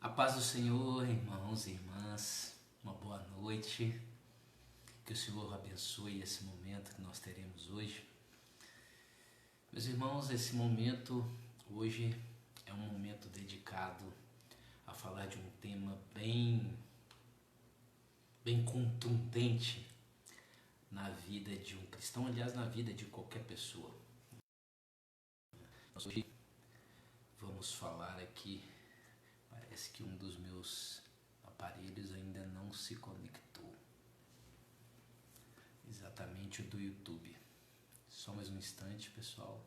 A paz do Senhor, irmãos e irmãs, uma boa noite, que o Senhor abençoe esse momento que nós teremos hoje. Meus irmãos, esse momento hoje é um momento dedicado a falar de um tema bem contundente na vida de um cristão, aliás, na vida de qualquer pessoa. Nós hoje vamos falar aqui. Parece que um dos meus aparelhos ainda não se conectou. Exatamente o do YouTube. Só mais um instante, pessoal.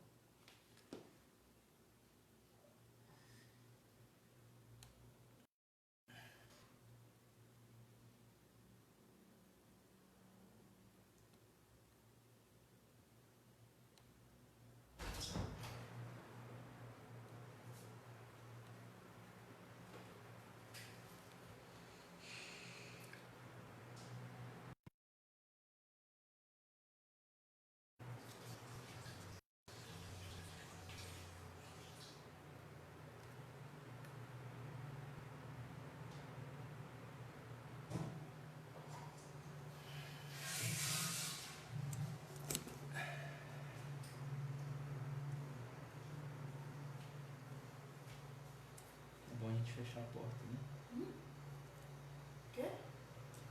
É bom a gente fechar a porta, né? Quê?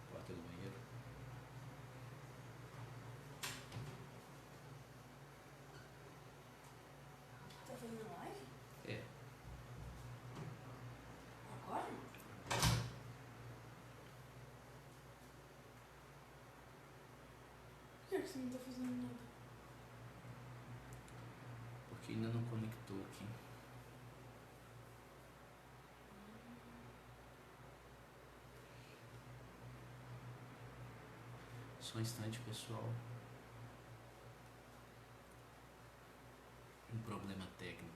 Porta do banheiro. Tá fazendo live? É. Agora? Por que você não tá fazendo nada? Porque ainda não conectou aqui. Só um instante, pessoal. Um problema técnico.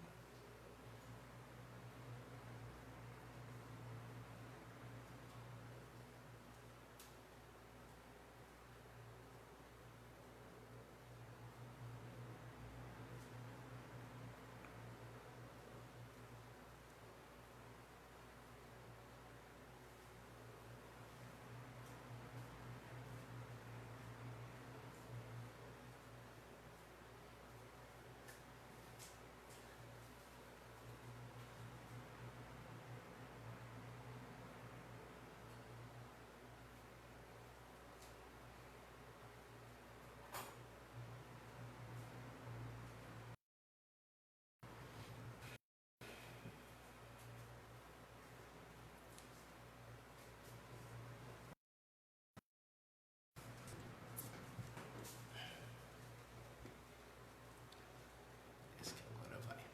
Parece que agora vai.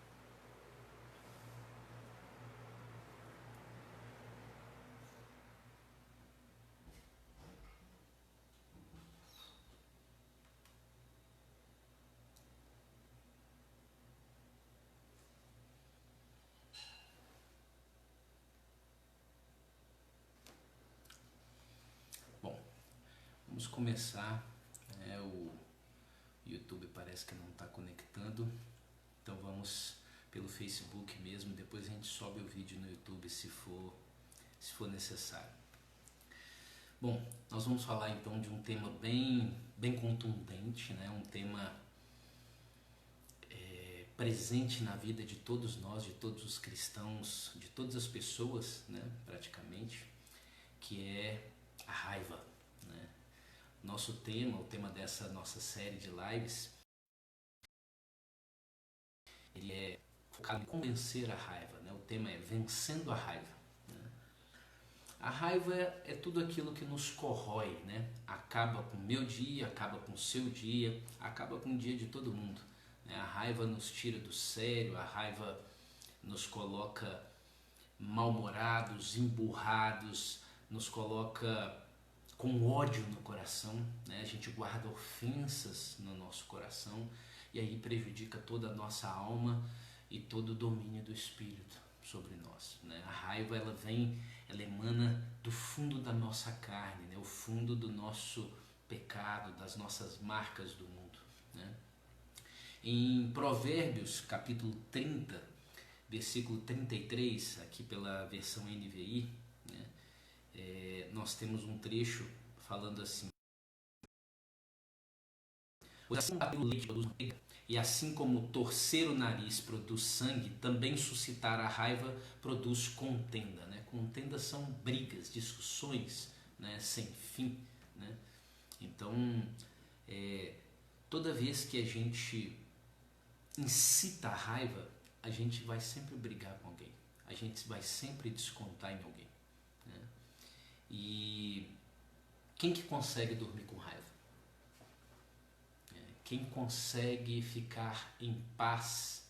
Bom, vamos começar. O YouTube parece que não está conectando. Então vamos pelo Facebook mesmo. Depois a gente sobe o vídeo no YouTube se for necessário. Bom, nós vamos falar então de um tema bem contundente, né? Um tema presente na vida de todos nós, de todos os cristãos, de todas as pessoas, né? Praticamente, que é a raiva, né? Nosso tema, o tema dessa nossa série de lives, ele é focado em convencer a raiva, né? O tema é vencendo a raiva. A raiva é tudo aquilo que nos corrói, né? Acaba com o meu dia, acaba com o seu dia, acaba com o dia de todo mundo, né? A raiva nos tira do sério, a raiva nos coloca mal-humorados, emburrados, nos coloca com ódio no coração, né? A gente guarda ofensas no nosso coração e aí prejudica toda a nossa alma e todo o domínio do Espírito sobre nós, né? A raiva ela emana do fundo da nossa carne, né? O fundo do nosso pecado, das nossas marcas do mundo, né? Em Provérbios capítulo 30, versículo 33, aqui pela versão NVI, né, nós temos um trecho falando assim: assim como o leite produz manteiga, e assim como torcer o nariz produz sangue, também suscitar a raiva produz contenda. Né? Contenda são brigas, discussões, né, sem fim. Né? Então, toda vez que a gente incita a raiva, a gente vai sempre brigar com alguém, a gente vai sempre descontar em alguém. Né? E quem que consegue dormir com raiva? Quem consegue ficar em paz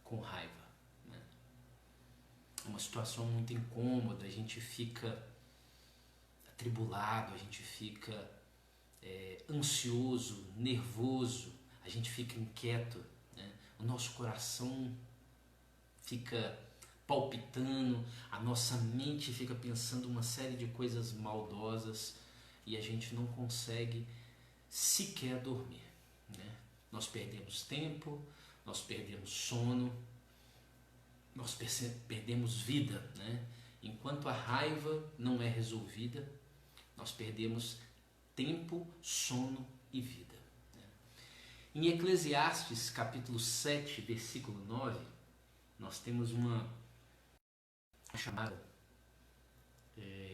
com raiva? Né? É uma situação muito incômoda, a gente fica atribulado, a gente fica ansioso, nervoso, a gente fica inquieto, né? O nosso coração fica palpitando, a nossa mente fica pensando uma série de coisas maldosas e a gente não consegue sequer dormir. Né? Nós perdemos tempo, nós perdemos sono, nós perdemos vida. Né? Enquanto a raiva não é resolvida, nós perdemos tempo, sono e vida. Né? Em Eclesiastes capítulo 7, versículo 9, nós temos uma chamada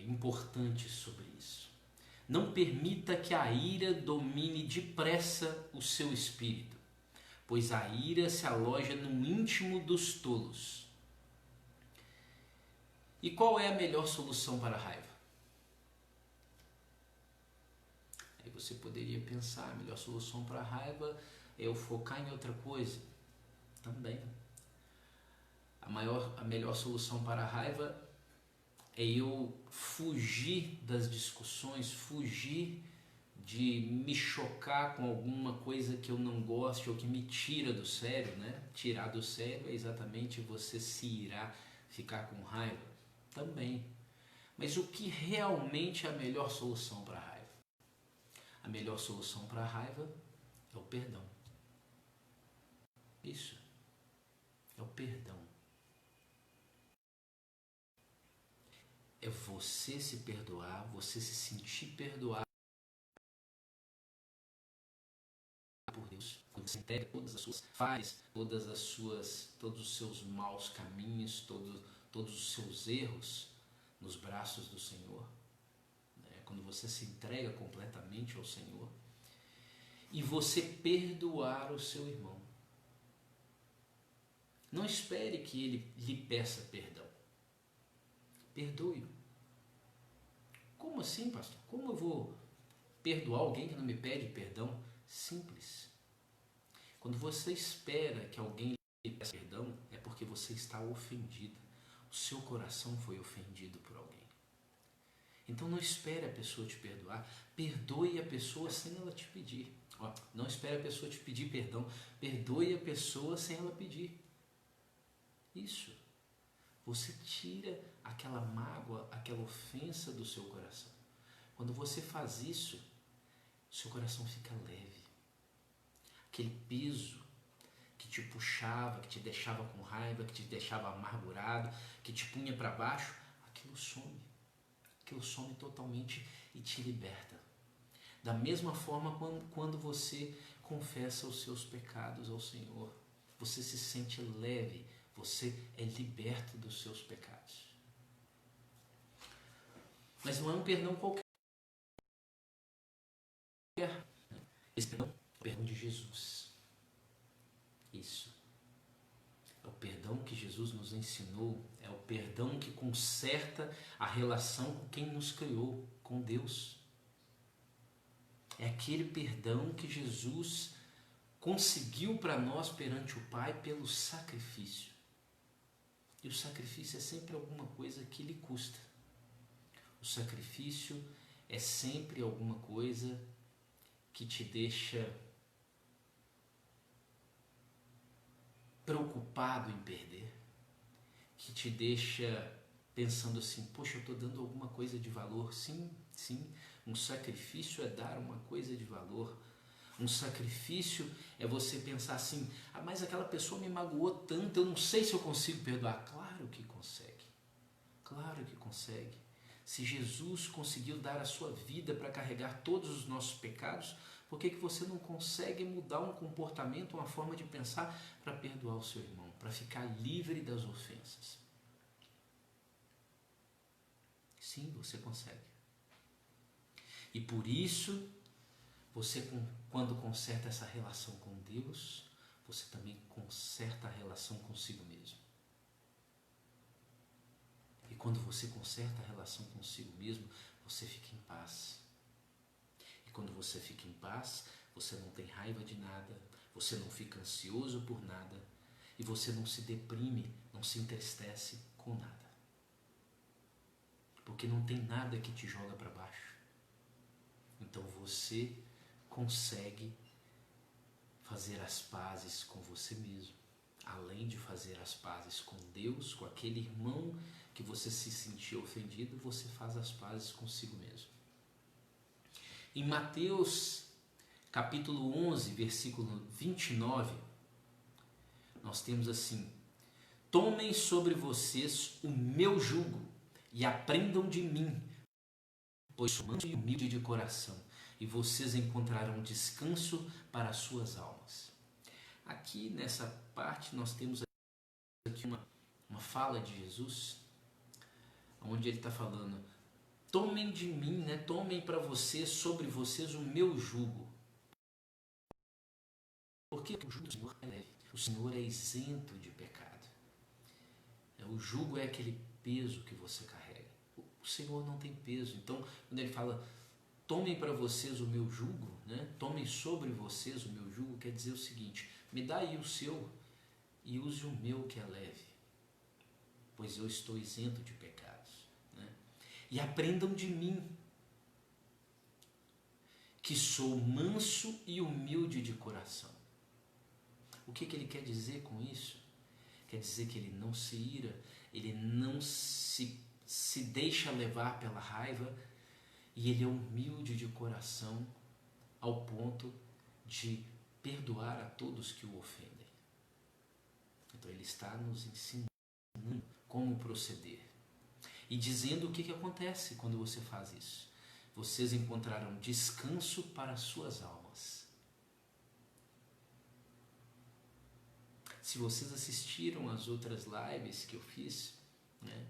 importante sobre isso. Não permita que a ira domine depressa o seu espírito, pois a ira se aloja no íntimo dos tolos. E qual é a melhor solução para a raiva? Aí você poderia pensar, a melhor solução para a raiva é eu focar em outra coisa. Também. A melhor solução para a raiva é eu fugir das discussões, fugir de me chocar com alguma coisa que eu não goste ou que me tira do sério. Né? Tirar do sério é exatamente você se irar, ficar com raiva. Também. Mas o que realmente é a melhor solução para a raiva? A melhor solução para a raiva é o perdão. Isso. É o perdão. É você se perdoar, você se sentir perdoado por Deus. Quando você entrega todas as suas falhas, todos os seus maus caminhos, todos os seus erros nos braços do Senhor. Né? Quando você se entrega completamente ao Senhor e você perdoar o seu irmão. Não espere que ele lhe peça perdão. Perdoe-o. Como assim, pastor? Como eu vou perdoar alguém que não me pede perdão? Simples. Quando você espera que alguém lhe peça perdão, é porque você está ofendido. O seu coração foi ofendido por alguém. Então não espere a pessoa te perdoar. Perdoe a pessoa sem ela te pedir. Não espere a pessoa te pedir perdão. Perdoe a pessoa sem ela pedir. Isso. Você tira aquela mágoa, aquela ofensa do seu coração. Quando você faz isso, seu coração fica leve. Aquele peso que te puxava, que te deixava com raiva, que te deixava amargurado, que te punha para baixo, aquilo some. Aquilo some totalmente e te liberta. Da mesma forma quando você confessa os seus pecados ao Senhor, você se sente leve, você é liberto dos seus pecados. Mas não é um perdão qualquer. Esse perdão é o perdão de Jesus. Isso. É o perdão que Jesus nos ensinou. É o perdão que conserta a relação com quem nos criou, com Deus. É aquele perdão que Jesus conseguiu para nós perante o Pai pelo sacrifício. E o sacrifício é sempre alguma coisa que lhe custa. O sacrifício é sempre alguma coisa que te deixa preocupado em perder, que te deixa pensando assim, poxa, eu estou dando alguma coisa de valor. Sim, sim, um sacrifício é dar uma coisa de valor. Um sacrifício é você pensar assim, mas aquela pessoa me magoou tanto, eu não sei se eu consigo perdoar. Claro que consegue. Claro que consegue. Se Jesus conseguiu dar a sua vida para carregar todos os nossos pecados, por que você não consegue mudar um comportamento, uma forma de pensar para perdoar o seu irmão, para ficar livre das ofensas? Sim, você consegue. E por isso, você, quando conserta essa relação com Deus, você também conserta a relação consigo mesmo. E quando você conserta a relação consigo mesmo, você fica em paz. E quando você fica em paz, você não tem raiva de nada, você não fica ansioso por nada, e você não se deprime, não se entristece com nada. Porque não tem nada que te joga para baixo. Então você consegue fazer as pazes com você mesmo, além de fazer as pazes com Deus, com aquele irmão que você se sentiu ofendido, você faz as pazes consigo mesmo. Em Mateus capítulo 11, versículo 29, nós temos assim: tomem sobre vocês o meu jugo e aprendam de mim, pois sou manso e humilde de coração, e vocês encontrarão descanso para as suas almas. Aqui nessa parte nós temos aqui uma fala de Jesus, onde ele está falando: tomem de mim, né? Tomem para vocês, sobre vocês o meu jugo. Porque o jugo do Senhor é leve, o Senhor é isento de pecado. O jugo é aquele peso que você carrega. O Senhor não tem peso. Então, quando ele fala tomem para vocês o meu jugo, né? Tomem sobre vocês o meu jugo, quer dizer o seguinte: me dá aí o seu e use o meu que é leve, pois eu estou isento de pecados, né? E aprendam de mim, que sou manso e humilde de coração. O que ele quer dizer com isso? Quer dizer que ele não se ira, ele não se deixa levar pela raiva, e ele é humilde de coração ao ponto de perdoar a todos que o ofendem. Então ele está nos ensinando como proceder e dizendo o que acontece quando você faz isso. Vocês encontrarão descanso para as suas almas. Se vocês assistiram às outras lives que eu fiz, né,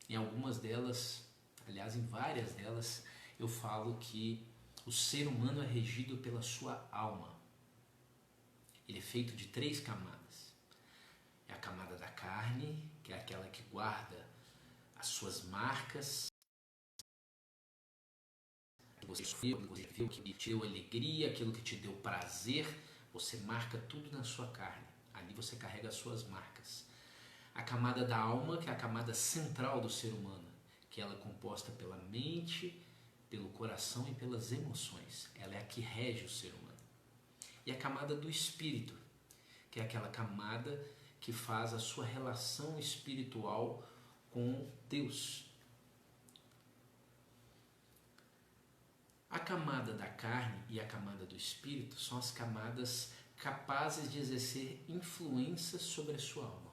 em algumas delas, aliás, em várias delas, eu falo que o ser humano é regido pela sua alma. Ele é feito de 3 camadas. É a camada da carne, que é aquela que guarda as suas marcas, que você sofreu, que você viu, que te deu alegria, aquilo que te deu prazer, você marca tudo na sua carne. Ali você carrega as suas marcas. A camada da alma, que é a camada central do ser humano, que ela é composta pela mente, pelo coração e pelas emoções. Ela é a que rege o ser humano. E a camada do espírito, que é aquela camada que faz a sua relação espiritual com Deus. A camada da carne e a camada do espírito são as camadas capazes de exercer influência sobre a sua alma.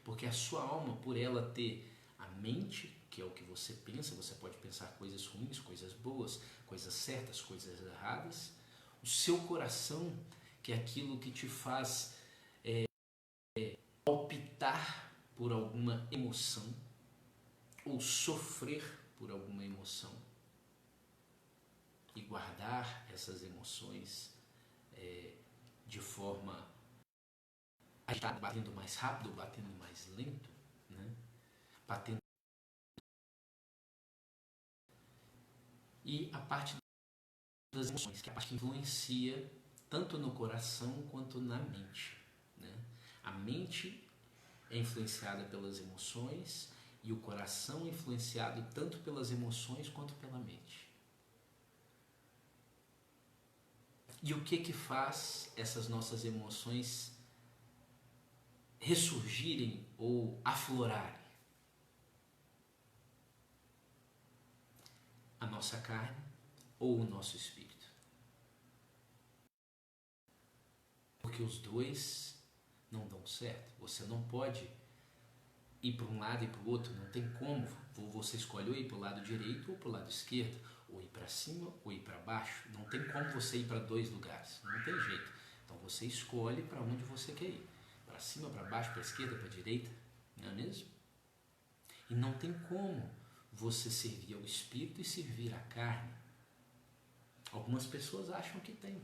Porque a sua alma, por ela ter a mente, que é o que você pensa, você pode pensar coisas ruins, coisas boas, coisas certas, coisas erradas. O seu coração, que é aquilo que te faz palpitar por alguma emoção ou sofrer por alguma emoção e guardar essas emoções de forma agitada, batendo mais rápido, batendo mais lento, né? Batendo. E a parte das emoções, que é a parte que influencia tanto no coração quanto na mente, né? A mente é influenciada pelas emoções e o coração é influenciado tanto pelas emoções quanto pela mente. E o que faz essas nossas emoções ressurgirem ou aflorarem? A nossa carne ou o nosso espírito? porque os dois não dão certo. Você não pode ir para um lado e para o outro, não tem como. Você escolhe ou ir para o lado direito ou para o lado esquerdo, ou ir para cima ou ir para baixo. Não tem como você ir para dois lugares, não tem jeito. Então você escolhe para onde você quer ir, para cima, para baixo, para a esquerda, para a direita, não é mesmo? E não tem como você servir ao Espírito e servir à carne. Algumas pessoas acham que tem.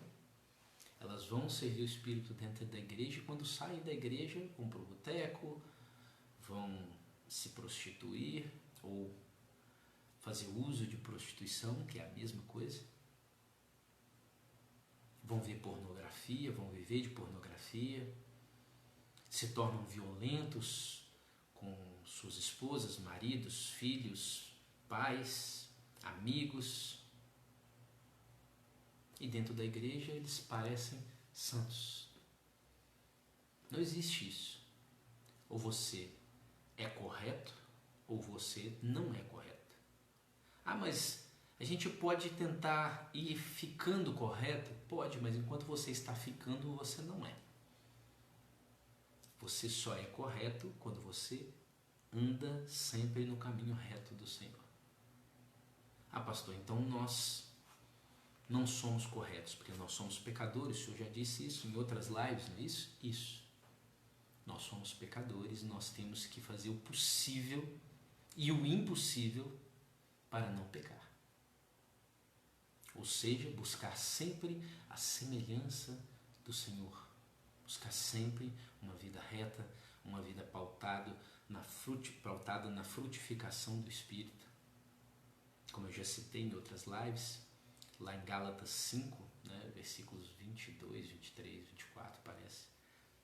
Elas vão servir o Espírito dentro da igreja e quando saem da igreja vão para o boteco, vão se prostituir ou fazer uso de prostituição, que é a mesma coisa. Vão ver pornografia, vão viver de pornografia, se tornam violentos com suas esposas, maridos, filhos, pais, amigos. E dentro da igreja eles parecem santos. Não existe isso. Ou você é correto, ou você não é correto. Ah, mas a gente pode tentar ir ficando correto? Pode, mas enquanto você está ficando, você não é. Você só é correto quando você anda sempre no caminho reto do Senhor. Ah, pastor, então nós não somos corretos, porque nós somos pecadores. O Senhor já disse isso em outras lives, não é isso? Isso. Nós somos pecadores, nós temos que fazer o possível e o impossível para não pecar. Ou seja, buscar sempre a semelhança do Senhor. Buscar sempre uma vida reta, uma vida pautada na frutificação do Espírito. Como eu já citei em outras lives, lá em Gálatas 5, né, versículos 22, 23, 24, parece,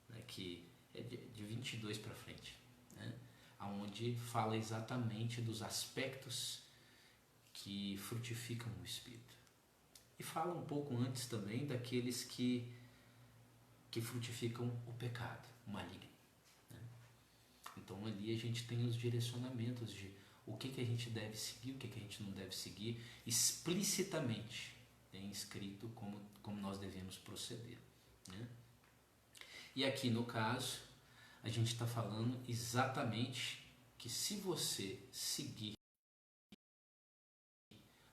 né, que é de 22 para frente, né, onde fala exatamente dos aspectos que frutificam no Espírito. E fala um pouco antes também daqueles que frutificam o pecado, o maligno. Né? Então ali a gente tem os direcionamentos de o que a gente deve seguir, o que a gente não deve seguir, explicitamente tem escrito como nós devemos proceder. Né? E aqui no caso, a gente está falando exatamente que se você seguir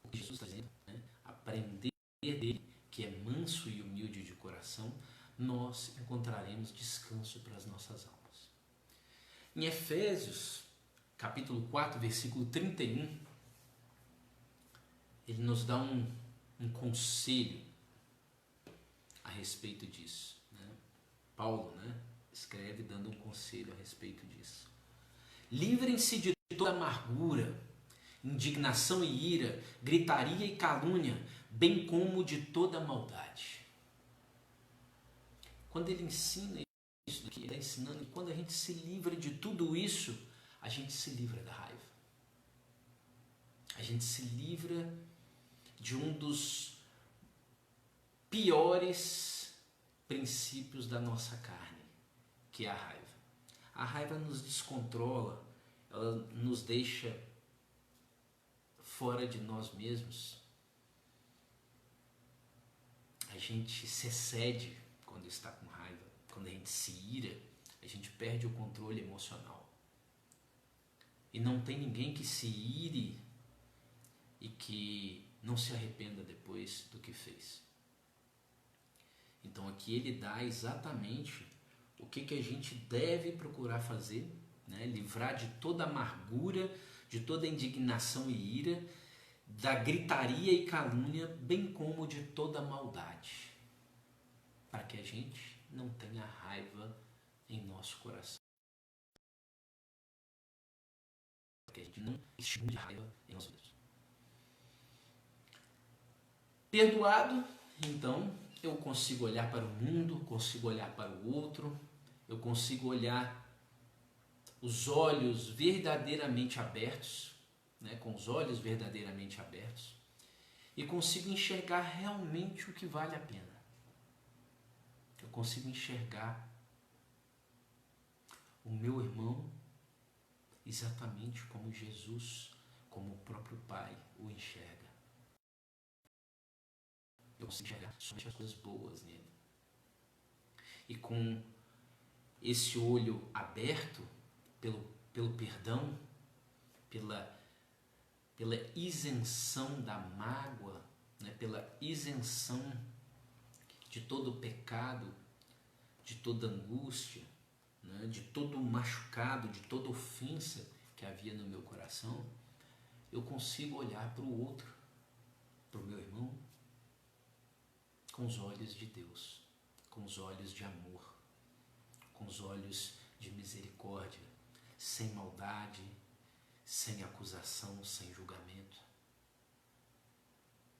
o que Jesus está dizendo, né? Aprender dele, que é manso e humilde de coração, nós encontraremos descanso para as nossas almas. Em Efésios, capítulo 4, versículo 31, ele nos dá um conselho a respeito disso. Né? Paulo, né, escreve dando um conselho a respeito disso. Livrem-se de toda amargura, indignação e ira, gritaria e calúnia, bem como de toda maldade. Quando ele ensina isso que ele está ensinando, e quando a gente se livra de tudo isso, a gente se livra da raiva. A gente se livra de um dos piores princípios da nossa carne, que é a raiva. A raiva nos descontrola, ela nos deixa fora de nós mesmos. A gente se excede quando está com raiva. Quando a gente se ira, a gente perde o controle emocional. E não tem ninguém que se ire e que não se arrependa depois do que fez. Então aqui ele dá exatamente o que a gente deve procurar fazer, né? Livrar de toda amargura, de toda indignação e ira, da gritaria e calúnia, bem como de toda maldade, para que a gente não tenha raiva em nosso coração. Para que a gente não estimule raiva em nosso Deus. Perdoado, então, eu consigo olhar para o mundo, consigo olhar para o outro, eu consigo olhar os olhos verdadeiramente abertos, né, com os olhos verdadeiramente abertos, e consigo enxergar realmente o que vale a pena. Eu consigo enxergar o meu irmão exatamente como Jesus, como o próprio Pai o enxerga. Eu consigo enxergar somente as coisas boas nele. e com esse olho aberto pelo perdão, pela isenção da mágoa, né? Pela isenção de todo pecado, de toda angústia, né? De todo machucado, de toda ofensa que havia no meu coração, eu consigo olhar para o outro, para o meu irmão, com os olhos de Deus, com os olhos de amor, com os olhos de misericórdia, sem maldade, sem acusação, sem julgamento.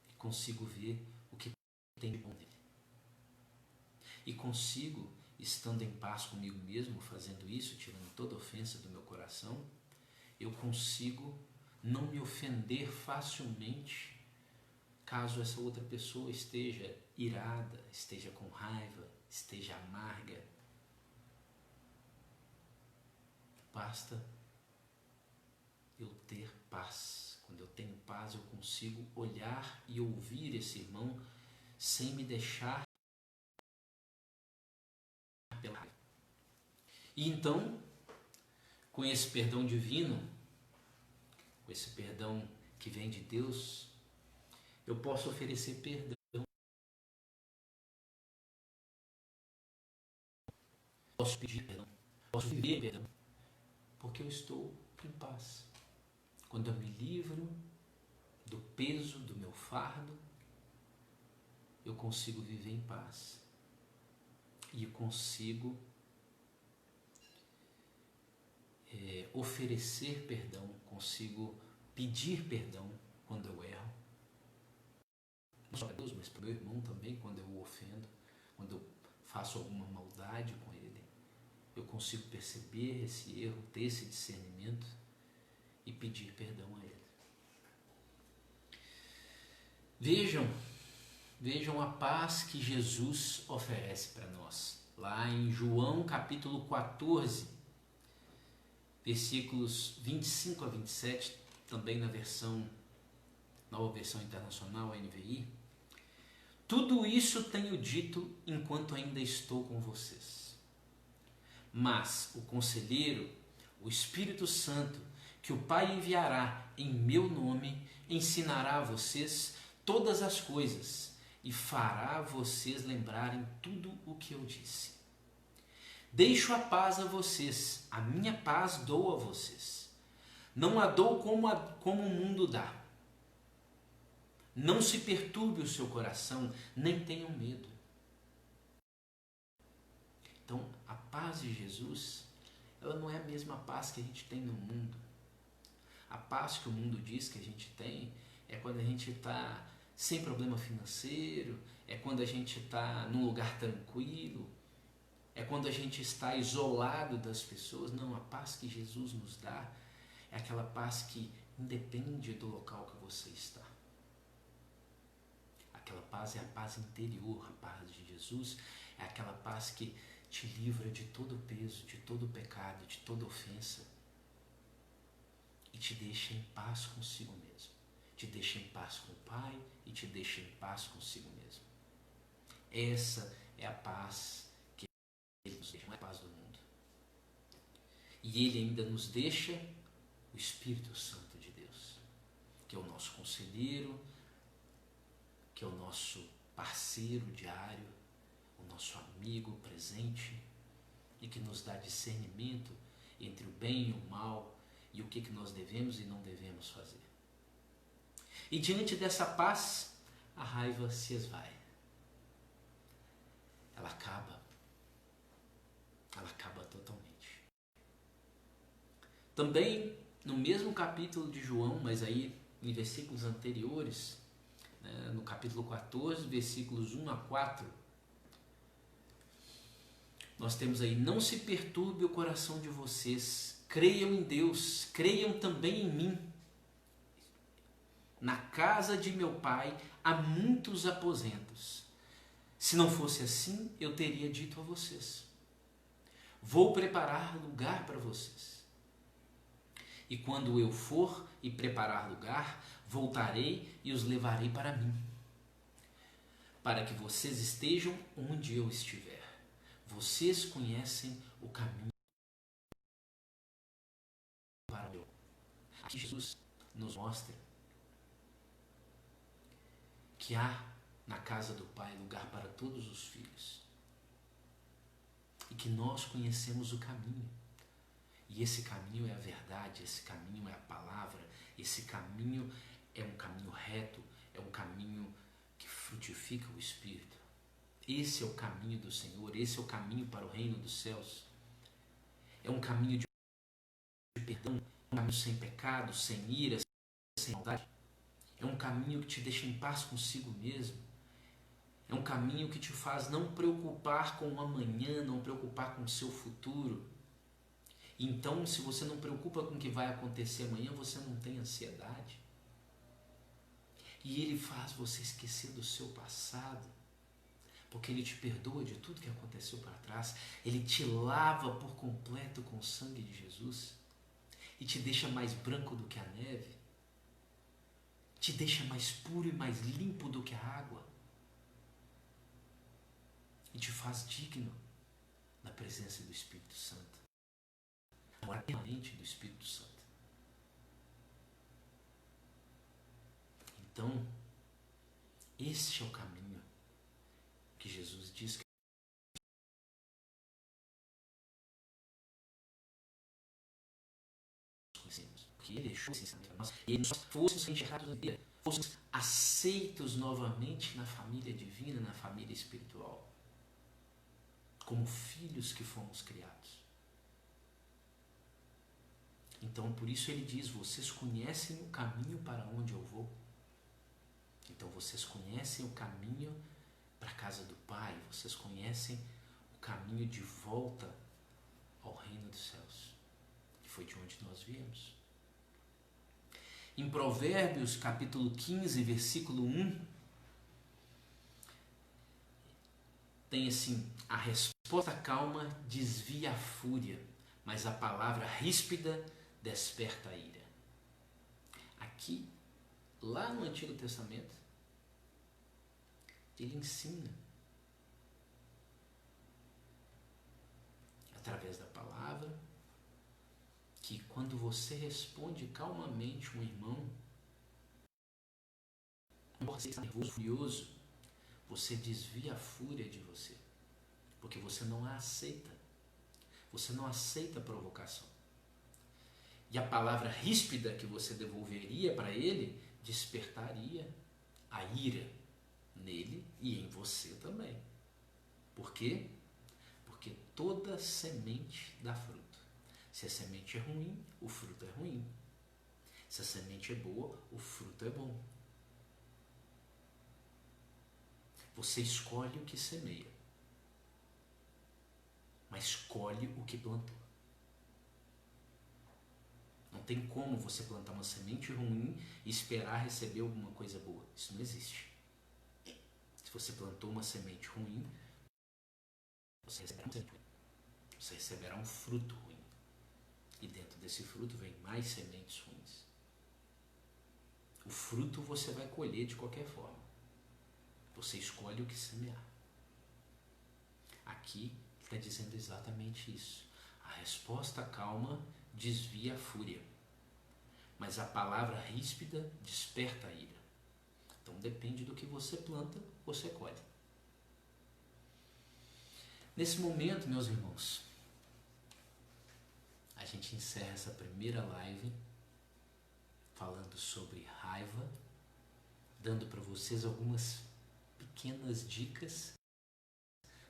E consigo ver o que tem de bom nele. E consigo, estando em paz comigo mesmo, fazendo isso, tirando toda ofensa do meu coração, eu consigo não me ofender facilmente caso essa outra pessoa esteja irada, esteja com raiva, esteja amarga. Basta eu ter paz. Quando eu tenho paz, eu consigo olhar e ouvir esse irmão sem me deixar pela raiva. E então, com esse perdão divino, com esse perdão que vem de Deus, eu posso oferecer perdão. Posso pedir perdão. Posso viver perdão. Porque eu estou em paz. Quando eu me livro do peso do meu fardo, eu consigo viver em paz. E eu consigo oferecer perdão, consigo pedir perdão quando eu erro. Não só para Deus, mas para o meu irmão também, quando eu o ofendo, quando eu faço alguma maldade com ele. Eu consigo perceber esse erro, ter esse discernimento e pedir perdão a ele. Vejam a paz que Jesus oferece para nós. Lá em João capítulo 14, versículos 25 a 27, também na nova versão internacional, a NVI. Tudo isso tenho dito enquanto ainda estou com vocês. Mas o Conselheiro, o Espírito Santo, que o Pai enviará em meu nome, ensinará a vocês todas as coisas e fará vocês lembrarem tudo o que eu disse. Deixo a paz a vocês, a minha paz dou a vocês. Não a dou como o mundo dá. Não se perturbe o seu coração, nem tenham medo. Então, a paz de Jesus, ela não é a mesma paz que a gente tem no mundo. A paz que o mundo diz que a gente tem é quando a gente está sem problema financeiro, é quando a gente está num lugar tranquilo, é quando a gente está isolado das pessoas. Não, a paz que Jesus nos dá é aquela paz que independe do local que você está. Aquela paz é a paz interior, a paz de Jesus é aquela paz que te livra de todo peso, de todo pecado, de toda ofensa e te deixa em paz consigo mesmo. Te deixa em paz com o Pai e te deixa em paz consigo mesmo. Essa é a paz que Ele nos deixa, não é a paz do mundo. E Ele ainda nos deixa o Espírito Santo de Deus, que é o nosso conselheiro, que é o nosso parceiro diário, o nosso amigo presente e que nos dá discernimento entre o bem e o mal e o que nós devemos e não devemos fazer. E diante dessa paz, a raiva se esvai. Ela acaba totalmente. Também no mesmo capítulo de João, mas aí em versículos anteriores, no capítulo 14, versículos 1 a 4, nós temos aí: não se perturbe o coração de vocês, creiam em Deus, creiam também em mim. Na casa de meu Pai há muitos aposentos. Se não fosse assim, eu teria dito a vocês: vou preparar lugar para vocês. E quando eu for e preparar lugar, voltarei e os levarei para mim, para que vocês estejam onde eu estiver. Vocês conhecem o caminho para o meu. Aqui Jesus nos mostra que há na casa do Pai lugar para todos os filhos. E que nós conhecemos o caminho. E esse caminho é a verdade, esse caminho é a palavra, esse caminho é um caminho reto, é um caminho que frutifica o Espírito. Esse é o caminho do Senhor, esse é o caminho para o reino dos céus. É um caminho de perdão, um caminho sem pecado, sem ira, sem maldade. É um caminho que te deixa em paz consigo mesmo. É um caminho que te faz não preocupar com o amanhã, não preocupar com o seu futuro. Então, se você não preocupa com o que vai acontecer amanhã, você não tem ansiedade. E ele faz você esquecer do seu passado, porque ele te perdoa de tudo que aconteceu para trás. Ele te lava por completo com o sangue de Jesus e te deixa mais branco do que a neve, te deixa mais puro e mais limpo do que a água e te faz digno da presença do Espírito Santo, da morada permanente do Espírito Santo. Então, este é o caminho que Jesus diz que nós conhecemos. Porque ele deixou esse ensinamento para nós. E nós fôssemos enxergados na vida, fôssemos aceitos novamente na família divina, na família espiritual, como filhos que fomos criados. Então, por isso ele diz, vocês conhecem o caminho para onde eu vou. Então, vocês conhecem o caminho para a casa do Pai, vocês conhecem o caminho de volta ao reino dos céus, que foi de onde nós viemos. Em Provérbios, capítulo 15, versículo 1, tem assim, a resposta calma desvia a fúria, mas a palavra ríspida desperta a ira. Aqui, lá no Antigo Testamento, ele ensina, através da palavra, que quando você responde calmamente um irmão, quando você está nervoso, furioso, você desvia a fúria de você, porque você não a aceita. Você não aceita a provocação. E a palavra ríspida que você devolveria para ele despertaria a ira nele e em você também. Por quê? Porque toda semente dá fruto. Se a semente é ruim, o fruto é ruim. Se a semente é boa, o fruto é bom. Você escolhe o que semeia, mas colhe o que plantou. Não tem como você plantar uma semente ruim e esperar receber alguma coisa boa. Isso não existe. Se você plantou uma semente ruim, você receberá um fruto ruim. E dentro desse fruto vem mais sementes ruins. O fruto você vai colher de qualquer forma. Você escolhe o que semear. Aqui está dizendo exatamente isso. A resposta calma desvia a fúria, mas a palavra ríspida desperta a ira. Então depende do que você planta, você colhe. Nesse momento, meus irmãos, a gente encerra essa primeira live falando sobre raiva, dando para vocês algumas pequenas dicas.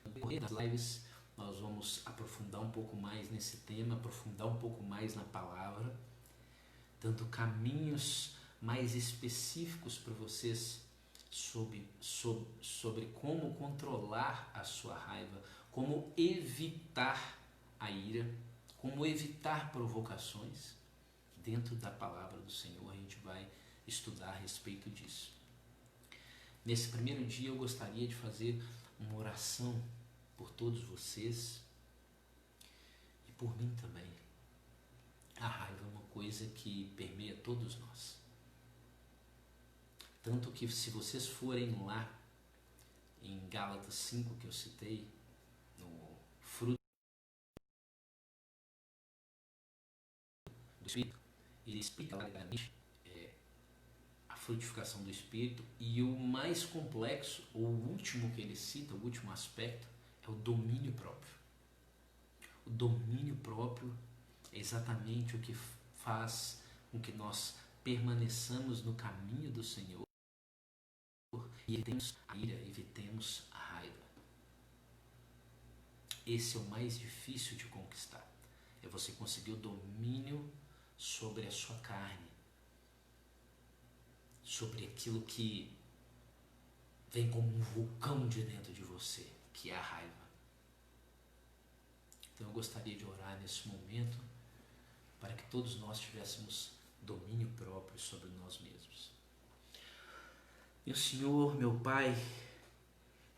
No decorrer das lives nós vamos aprofundar um pouco mais nesse tema, aprofundar um pouco mais na palavra, dando caminhos mais específicos para vocês sobre como controlar a sua raiva, como evitar a ira, como evitar provocações. Dentro da palavra do Senhor a gente vai estudar a respeito disso. Nesse primeiro dia eu gostaria de fazer uma oração por todos vocês e por mim também. A raiva é uma coisa que permeia todos nós. Tanto que se vocês forem lá em Gálatas 5 que eu citei, no do Espírito, ele explica claramente a frutificação do Espírito, e o mais complexo, ou o último que ele cita, o último aspecto, é o domínio próprio. O domínio próprio é exatamente o que faz com que nós permaneçamos no caminho do Senhor e evitemos a ira, evitemos a raiva. Esse é o mais difícil de conquistar. É você conseguir o domínio sobre a sua carne, sobre aquilo que vem como um vulcão de dentro de você, que é a raiva. Então eu gostaria de orar nesse momento para que todos nós tivéssemos domínio próprio sobre nós mesmos. Meu Senhor, meu Pai,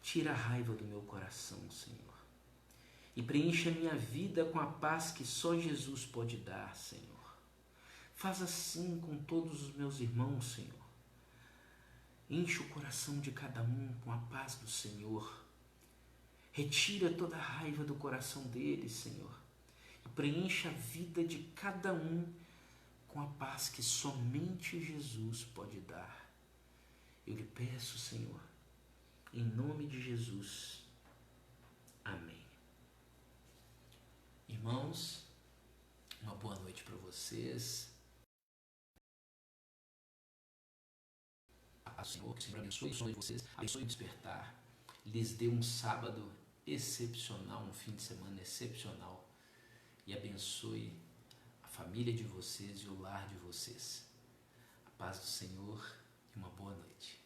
tira a raiva do meu coração, Senhor, e preencha a minha vida com a paz que só Jesus pode dar, Senhor. Faz assim com todos os meus irmãos, Senhor. Enche o coração de cada um com a paz do Senhor. Retira toda a raiva do coração deles, Senhor, e preencha a vida de cada um com a paz que somente Jesus pode dar. Eu lhe peço, Senhor, em nome de Jesus. Amém. Irmãos, uma boa noite para vocês. A paz do Senhor, que sempre abençoe o sonho de vocês, abençoe o despertar, lhes dê um sábado excepcional, um fim de semana excepcional, e abençoe a família de vocês e o lar de vocês. A paz do Senhor e uma boa noite.